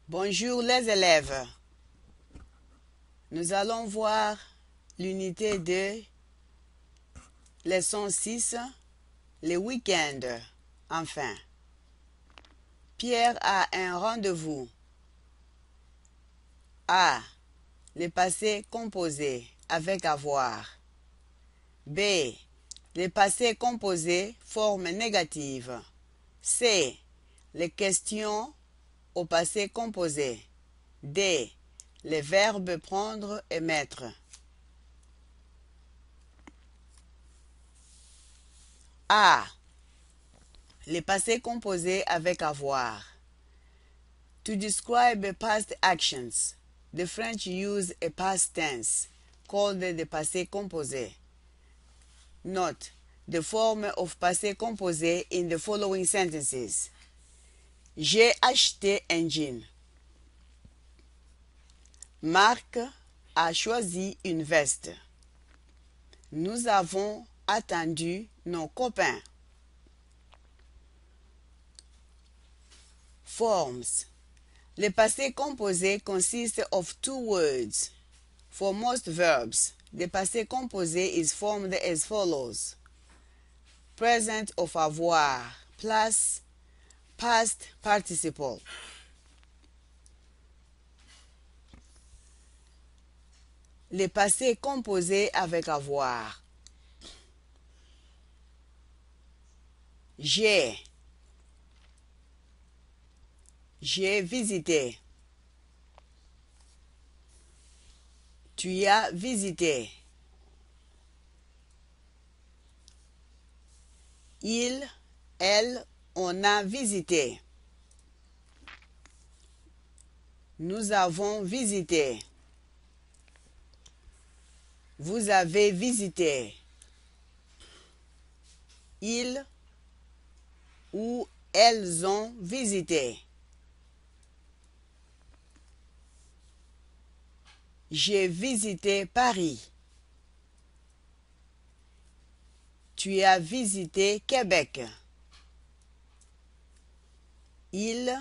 Bonjour les élèves. Nous allons voir l'unité 2, leçon 6, le week-end. Enfin, Pierre a un rendez-vous. A. Le passé composé avec avoir. B. Le passé composé forme négative. C. Les questions au passé composé. D. Les verbes prendre et mettre. A. Les passés composés avec avoir. To describe past actions, the French use a past tense called the passé composé. Note the form of passé composé in the following sentences. J'ai acheté un jean. Marc a choisi une veste. Nous avons attendu nos copains. Forms. Le passé composé consiste of two words. For most verbs, the passé composé is formed as follows. Present of avoir plus past participle. Le passé composé avec avoir. J'ai visité. Tu as visité. Il, elle, on a visité. Nous avons visité. Vous avez visité. Ils ou elles ont visité. J'ai visité Paris. Tu as visité Québec. Il,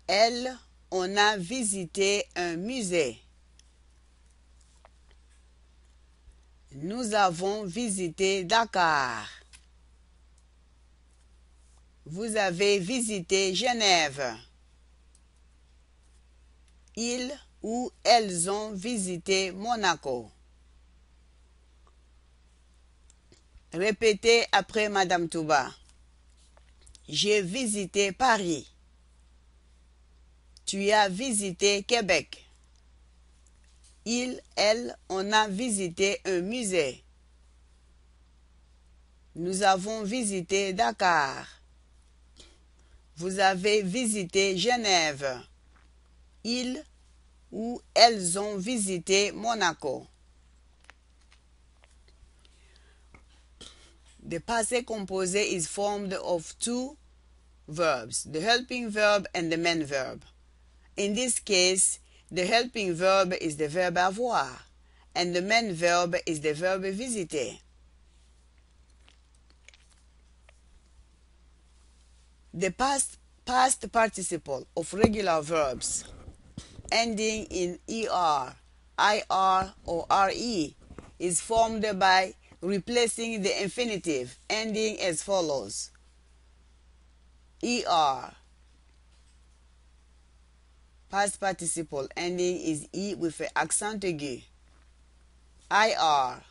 elle, on a visité un musée. Nous avons visité Dakar. Vous avez visité Genève. Ils ou elles ont visité Monaco. Répétez après Madame Touba. J'ai visité Paris. Tu as visité Québec. Il, elle, on a visité un musée. Nous avons visité Dakar. Vous avez visité Genève. Ils ou elles ont visité Monaco. The passé composé is formed of two verbs, the helping verb and the main verb. In this case, the helping verb is the verb avoir, and the main verb is the verb visiter. The past participle of regular verbs ending in er, ir, or re is formed by replacing the infinitive ending as follows. Er, past participle ending is e with an accent aigu. Ir,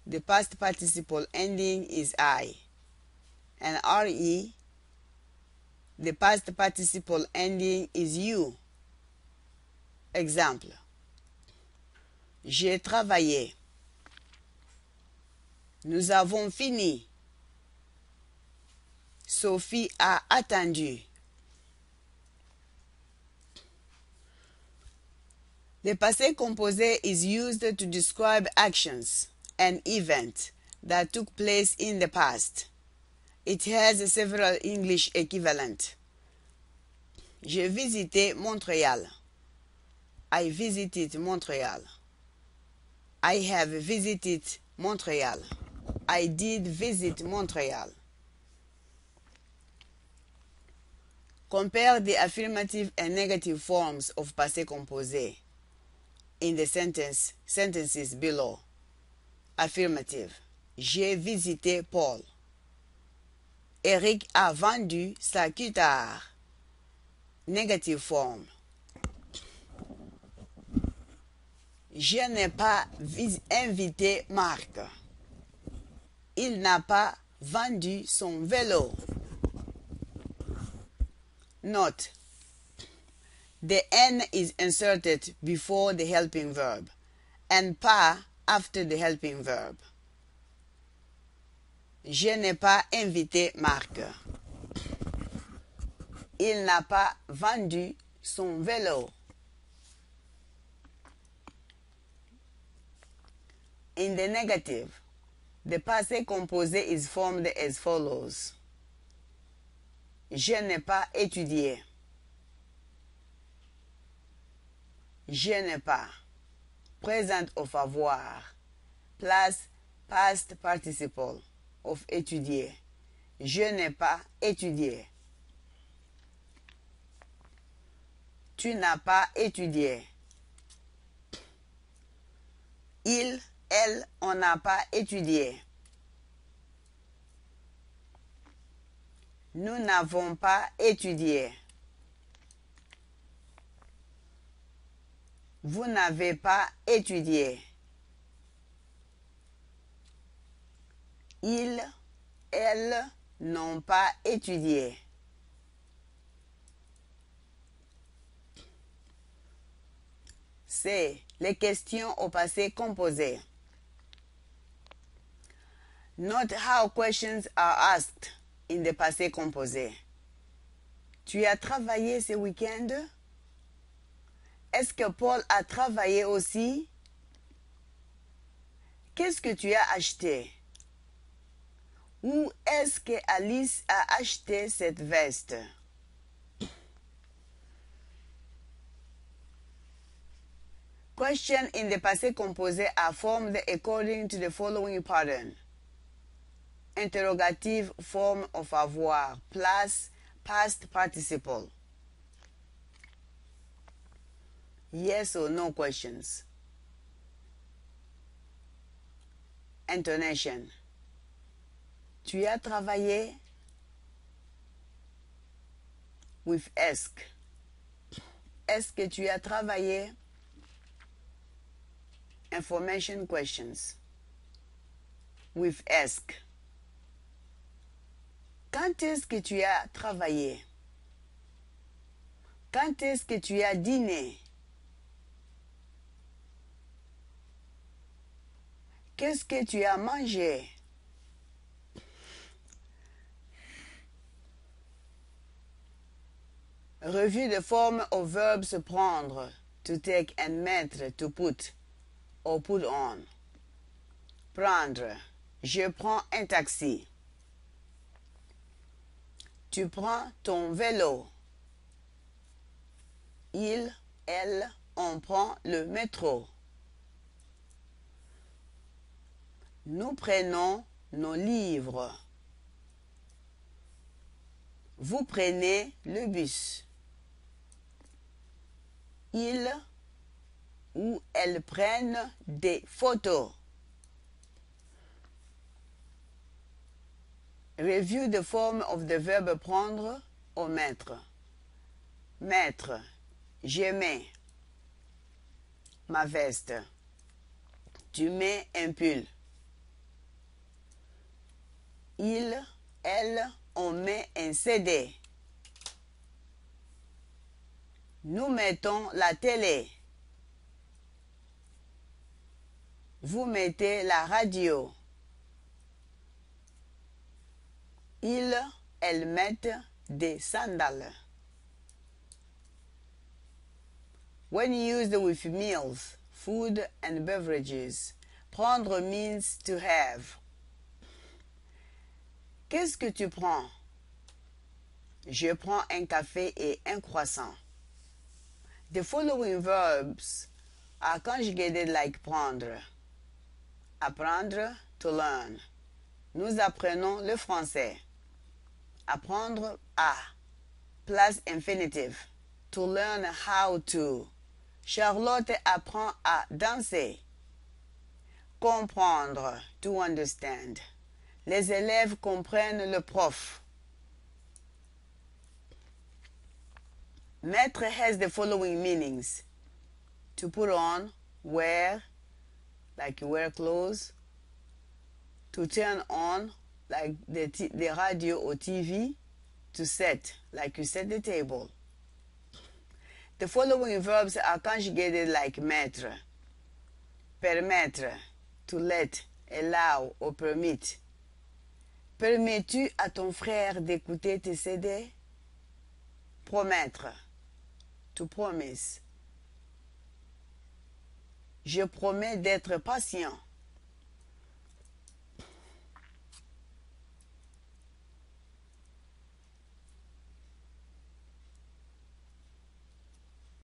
the past participle ending is I. And re, the past participle ending is you. Exemple. J'ai travaillé. Nous avons fini. Sophie a attendu. The passé composé is used to describe actions and events that took place in the past. It has several English equivalents. J'ai visité Montréal. I visited Montreal. I have visited Montreal. I did visit Montreal. Compare the affirmative and negative forms of passé composé in the sentences below. Affirmative. J'ai visité Paul. Eric a vendu sa guitare. Negative form. Je n'ai pas invité Marc. Il n'a pas vendu son vélo. Note: the N is inserted before the helping verb and pas after the helping verb. Je n'ai pas invité Marc. Il n'a pas vendu son vélo. In the negative, the passé composé is formed as follows. Je n'ai pas étudié. Je n'ai pas. Present of avoir plus past participle of étudier. Je n'ai pas étudié. Tu n'as pas étudié. Il, elle, on n'a pas étudié. Nous n'avons pas étudié. Vous n'avez pas étudié. Ils, elles n'ont pas étudié. C. Les questions au passé composé. Note how questions are asked in the passé composé. Tu as travaillé ce week-end? Est-ce que Paul a travaillé aussi? Qu'est-ce que tu as acheté? Où est-ce que Alice a acheté cette veste? Questions in the passé composé are formed according to the following pattern. Interrogative form of avoir plus past participle. Yes or no questions. Intonation. Tu as travaillé? With est-ce. Est-ce que tu as travaillé? Information questions. With est-ce. Quand est-ce que tu as travaillé? Quand est-ce que tu as dîné? Qu'est-ce que tu as mangé? Revue de forme of verbs prendre, to take and mettre, to put, or put on. Prendre. Je prends un taxi. Tu prends ton vélo. Il, elle, on prend le métro. Nous prenons nos livres. Vous prenez le bus. Ils ou elles prennent des photos. Review the form of the verb prendre au mettre. Mettre. Je mets ma veste. Tu mets un pull. Il, elle, on met un CD. Nous mettons la télé. Vous mettez la radio. Ils, elles mettent des sandales. When used with meals, food and beverages, prendre means to have. Qu'est-ce que tu prends? Je prends un café et un croissant. The following verbs are conjugated like prendre. Apprendre, to learn. Nous apprenons le français. Apprendre à. plus infinitive. To learn how to. Charlotte apprend à danser. Comprendre. To understand. Les élèves comprennent le prof. Mettre has the following meanings. To put on, wear, like you wear clothes. To turn on, like the radio or TV. To set, like you set the table. The following verbs are conjugated like mettre. Permettre, to let, allow or permit. Permets-tu à ton frère d'écouter tes CD? Promettre, to promise. Je promets d'être patient.